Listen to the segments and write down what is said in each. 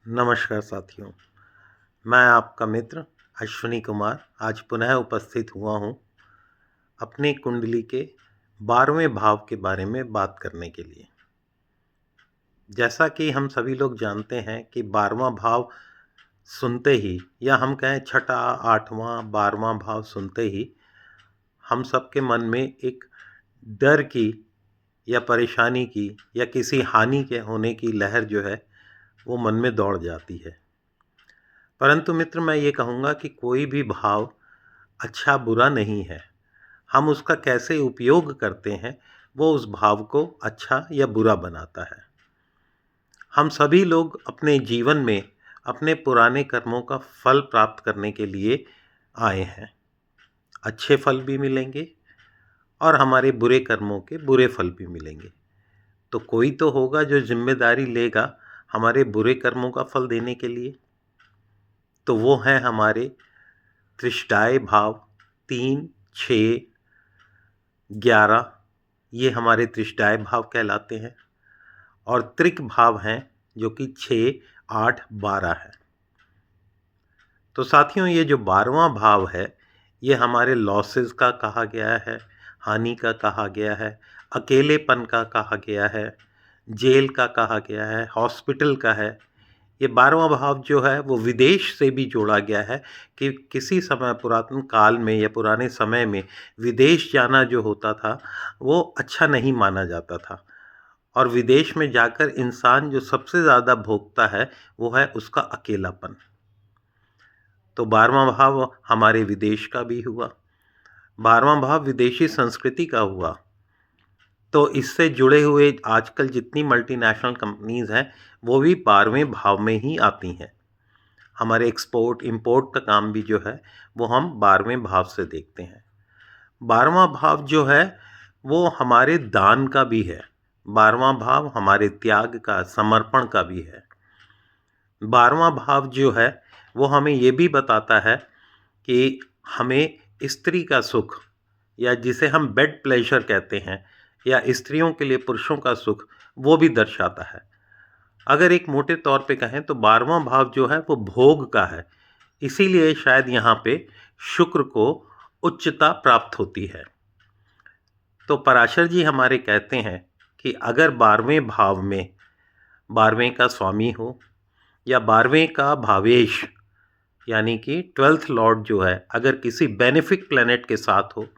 नमस्कार साथियों, मैं आपका मित्र अश्विनी कुमार आज पुनः उपस्थित हुआ हूँ अपनी कुंडली के 12वें भाव के बारे में बात करने के लिए। जैसा कि हम सभी लोग जानते हैं कि 12वां भाव सुनते ही या हम कहें छठा, 8वां, 12वां भाव सुनते ही हम सबके मन में एक डर की या परेशानी की या किसी हानि के होने की लहर जो है वो मन में दौड़ जाती है। परंतु मित्र, मैं ये कहूँगा कि कोई भी भाव अच्छा बुरा नहीं है। हम उसका कैसे उपयोग करते हैं वो उस भाव को अच्छा या बुरा बनाता है। हम सभी लोग अपने जीवन में अपने पुराने कर्मों का फल प्राप्त करने के लिए आए हैं। अच्छे फल भी मिलेंगे और हमारे बुरे कर्मों के बुरे फल भी मिलेंगे। तो कोई तो होगा जो जिम्मेदारी लेगा हमारे बुरे कर्मों का फल देने के लिए। तो वो हैं हमारे त्रिष्टाय भाव 3, 6, 11। ये हमारे त्रिष्टाय भाव कहलाते हैं और त्रिक भाव हैं जो कि 6, 8, 12 है। तो साथियों, ये जो 12वां भाव है ये हमारे लॉसेस का कहा गया है, हानि का कहा गया है, अकेलेपन का कहा गया है, जेल का कहा गया है, हॉस्पिटल का है। ये 12वां भाव जो है वो विदेश से भी जोड़ा गया है कि किसी समय पुरातन काल में या पुराने समय में विदेश जाना जो होता था वो अच्छा नहीं माना जाता था और विदेश में जाकर इंसान जो सबसे ज़्यादा भोगता है वो है उसका अकेलापन। तो 12वां भाव हमारे विदेश का भी हुआ, 12वां भाव विदेशी संस्कृति का हुआ। तो इससे जुड़े हुए आजकल जितनी मल्टीनेशनल कंपनीज़ हैं वो भी 12वें भाव में ही आती हैं। हमारे एक्सपोर्ट इंपोर्ट का काम भी जो है वो हम 12वें भाव से देखते हैं। 12वां भाव जो है वो हमारे दान का भी है, 12वां भाव हमारे त्याग का, समर्पण का भी है। 12वां भाव जो है वो हमें ये भी बताता है कि हमें स्त्री का सुख या जिसे हम बेड प्लेजर कहते हैं या स्त्रियों के लिए पुरुषों का सुख वो भी दर्शाता है। अगर एक मोटे तौर पे कहें तो 12वां भाव जो है वो भोग का है, इसीलिए शायद यहाँ पे शुक्र को उच्चता प्राप्त होती है। तो पराशर जी हमारे कहते हैं कि अगर 12वें भाव में 12वें का स्वामी हो या 12वें का भावेश यानी कि 12th लॉर्ड जो है अगर किसी बेनिफिक प्लैनेट के साथ हो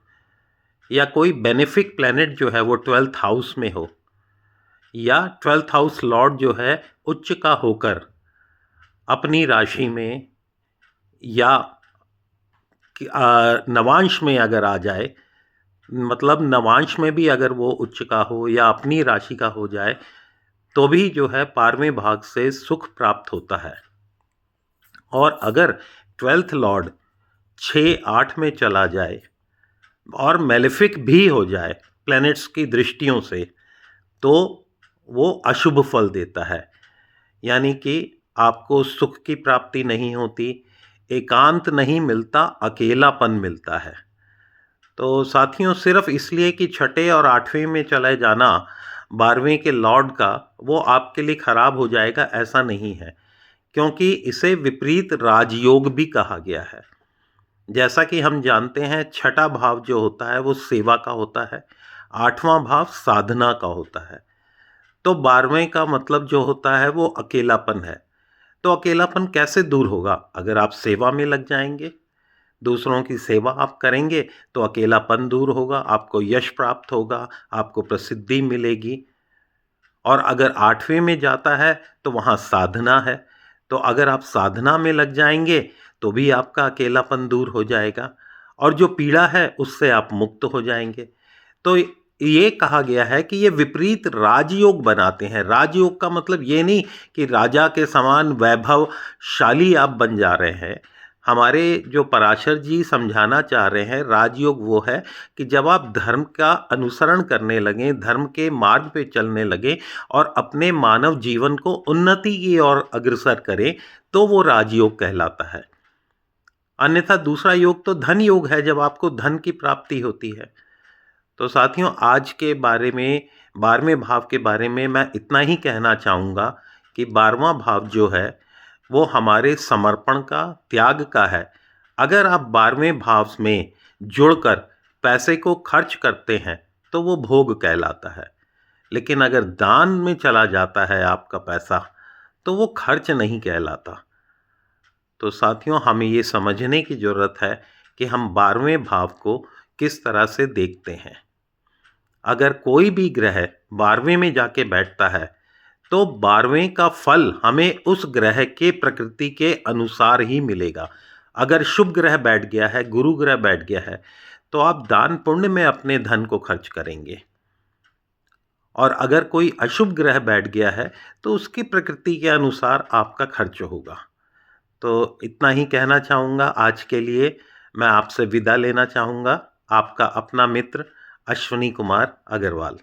या कोई बेनिफिक प्लैनेट जो है वो 12th हाउस में हो या 12th हाउस लॉर्ड जो है उच्च का होकर अपनी राशि में या नवांश में अगर आ जाए, मतलब नवांश में भी अगर वो उच्च का हो या अपनी राशि का हो जाए तो भी जो है 12वें भाग से सुख प्राप्त होता है। और अगर 12th लॉर्ड 6, 8 में चला जाए और मेलेफिक भी हो जाए प्लैनेट्स की दृष्टियों से तो वो अशुभ फल देता है, यानी कि आपको सुख की प्राप्ति नहीं होती, एकांत नहीं मिलता, अकेलापन मिलता है। तो साथियों, सिर्फ इसलिए कि छठे और 8वें में चले जाना 12वें के लॉर्ड का वो आपके लिए खराब हो जाएगा ऐसा नहीं है, क्योंकि इसे विपरीत राजयोग भी कहा गया है। जैसा कि हम जानते हैं छठा भाव जो होता है वो सेवा का होता है, 8वां भाव साधना का होता है। तो 12वें का मतलब जो होता है वो अकेलापन है। तो अकेलापन कैसे दूर होगा? अगर आप सेवा में लग जाएंगे, दूसरों की सेवा आप करेंगे तो अकेलापन दूर होगा, आपको यश प्राप्त होगा, आपको प्रसिद्धि मिलेगी। और अगर 8वें में जाता है तो वहाँ साधना है, तो अगर आप साधना में लग जाएंगे तो भी आपका अकेलापन दूर हो जाएगा और जो पीड़ा है उससे आप मुक्त हो जाएंगे। तो ये कहा गया है कि ये विपरीत राजयोग बनाते हैं। राजयोग का मतलब ये नहीं कि राजा के समान वैभवशाली आप बन जा रहे हैं। हमारे जो पराशर जी समझाना चाह रहे हैं राजयोग वो है कि जब आप धर्म का अनुसरण करने लगें, धर्म के मार्ग पे चलने लगें और अपने मानव जीवन को उन्नति की ओर अग्रसर करें तो वो राजयोग कहलाता है। अन्यथा दूसरा योग तो धन योग है, जब आपको धन की प्राप्ति होती है। तो साथियों, आज के बारे में 12वें भाव के बारे में मैं इतना ही कहना चाहूँगा कि 12वां भाव जो है वो हमारे समर्पण का, त्याग का है। अगर आप 12वें भाव में जुड़कर पैसे को खर्च करते हैं, तो वो भोग कहलाता है। लेकिन अगर दान में चला जाता है आपका पैसा, तो वो खर्च नहीं कहलाता। तो साथियों, हमें ये समझने की ज़रूरत है कि हम 12वें भाव को किस तरह से देखते हैं। अगर कोई भी ग्रह 12वें में जाके बैठता है, तो 12वें का फल हमें उस ग्रह के प्रकृति के अनुसार ही मिलेगा। अगर शुभ ग्रह बैठ गया है, गुरु ग्रह बैठ गया है, तो आप दान पुण्य में अपने धन को खर्च करेंगे। और अगर कोई अशुभ ग्रह बैठ गया है, तो उसकी प्रकृति के अनुसार आपका खर्च होगा। तो इतना ही कहना चाहूँगा आज के लिए। मैं आपसे विदा लेना चाहूँगा। आपका अपना मित्र अश्विनी कुमार अग्रवाल।